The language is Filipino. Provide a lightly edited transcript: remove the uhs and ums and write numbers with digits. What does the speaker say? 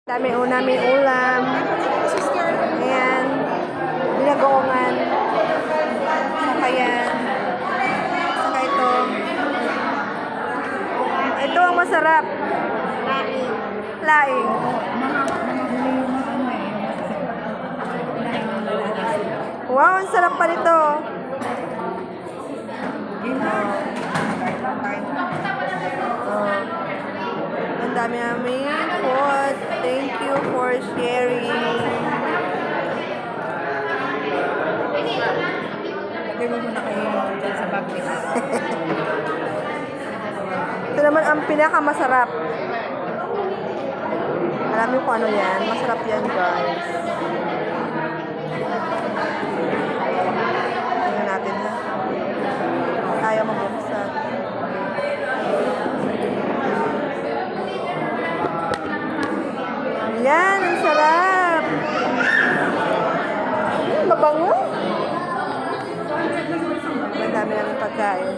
Dami namin ulam. Ayan. Binagoongan. Saka yan. Saka ito. Ito ang masarap. Laing. Wow, ang sarap pa nito. Ang dami namin food. Thank you for sharing. Lagay mo muna kayo dyan sa bag nila. Ito naman ang pinakamasarap. Alam niyo kung ano yan? Masarap yan, guys. Tingnan natin ha. Tayo mabuksan. Yan, ang sarap. Mabango. Ang dami namin pagkain.